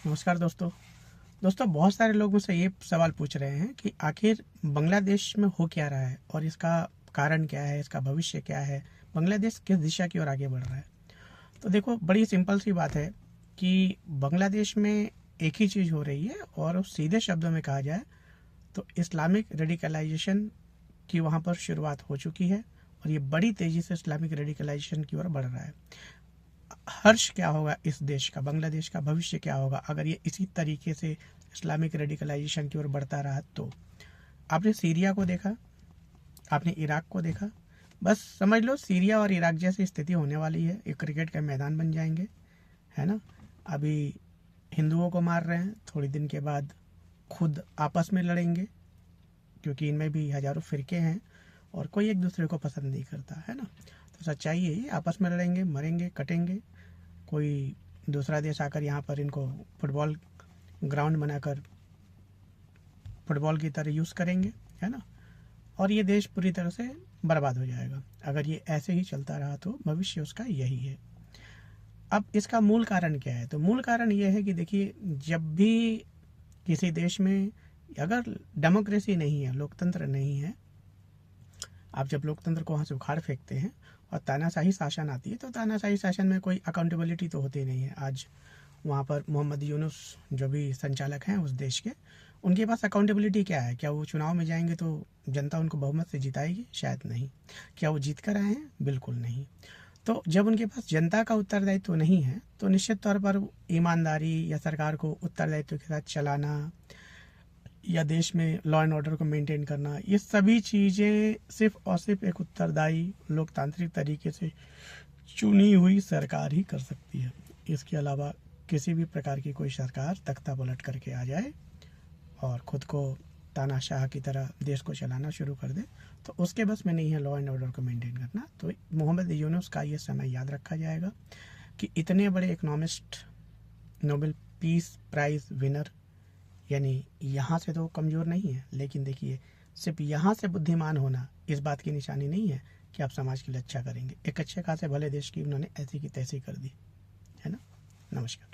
नमस्कार दोस्तों। बहुत सारे लोग मुझसे ये सवाल पूछ रहे हैं कि आखिर बांग्लादेश में हो क्या रहा है और इसका कारण क्या है, इसका भविष्य क्या है, बांग्लादेश किस दिशा की ओर आगे बढ़ रहा है। तो देखो, बड़ी सिंपल सी बात है कि बांग्लादेश में एक ही चीज़ हो रही है और सीधे शब्दों में कहा जाए तो इस्लामिक रेडिकलाइजेशन की वहाँ पर शुरुआत हो चुकी है और ये बड़ी तेज़ी से इस्लामिक रेडिकलाइजेशन की ओर बढ़ रहा है। हर्ष क्या होगा इस देश का, बांग्लादेश का भविष्य क्या होगा अगर ये इसी तरीके से इस्लामिक रेडिकलाइजेशन की ओर बढ़ता रहा। तो आपने सीरिया को देखा, आपने इराक को देखा, बस समझ लो सीरिया और इराक जैसी स्थिति होने वाली है। एक क्रिकेट का मैदान बन जाएंगे, है ना। अभी हिंदुओं को मार रहे हैं, थोड़ी दिन के बाद खुद आपस में लड़ेंगे, क्योंकि इनमें भी हजारों फिरके हैं और कोई एक दूसरे को पसंद नहीं करता, है ना। तो सच्चाई यही, आपस में लड़ेंगे, मरेंगे, कटेंगे। कोई दूसरा देश आकर यहाँ पर इनको फुटबॉल ग्राउंड बनाकर फुटबॉल की तरह यूज़ करेंगे, है ना। और ये देश पूरी तरह से बर्बाद हो जाएगा अगर ये ऐसे ही चलता रहा। तो भविष्य उसका यही है। अब इसका मूल कारण क्या है? तो मूल कारण ये है कि देखिए, जब भी किसी देश में अगर डेमोक्रेसी नहीं है, लोकतंत्र नहीं है, आप जब लोकतंत्र को वहाँ से उखाड़ फेंकते हैं और तानाशाही शासन आती है, तो तानाशाही शासन में कोई अकाउंटेबिलिटी तो होती नहीं है। आज वहाँ पर मोहम्मद यूनुस जो भी संचालक हैं उस देश के, उनके पास अकाउंटेबिलिटी क्या है? क्या वो चुनाव में जाएंगे तो जनता उनको बहुमत से जिताएगी? शायद नहीं। क्या वो जीत कर आए हैं? बिल्कुल नहीं। तो जब उनके पास जनता का उत्तरदायित्व तो नहीं है, तो निश्चित तौर पर ईमानदारी या सरकार को उत्तरदायित्व के साथ चलाना या देश में लॉ एंड ऑर्डर को मेंटेन करना, ये सभी चीज़ें सिर्फ और सिर्फ एक उत्तरदायी लोकतांत्रिक तरीके से चुनी हुई सरकार ही कर सकती है। इसके अलावा किसी भी प्रकार की कोई सरकार तख्ता पलट करके आ जाए और ख़ुद को तानाशाह की तरह देश को चलाना शुरू कर दे, तो उसके बस में नहीं है लॉ एंड ऑर्डर को मेंटेन करना। तो मोहम्मद यूनुस का ये समय याद रखा जाएगा कि इतने बड़े economist, Nobel peace prize winner, यानी यहाँ से तो कमज़ोर नहीं है, लेकिन देखिए, सिर्फ यहाँ से बुद्धिमान होना इस बात की निशानी नहीं है कि आप समाज के लिए अच्छा करेंगे। एक अच्छे खासे भले देश की उन्होंने ऐसी की तैसी कर दी, है ना। नमस्कार।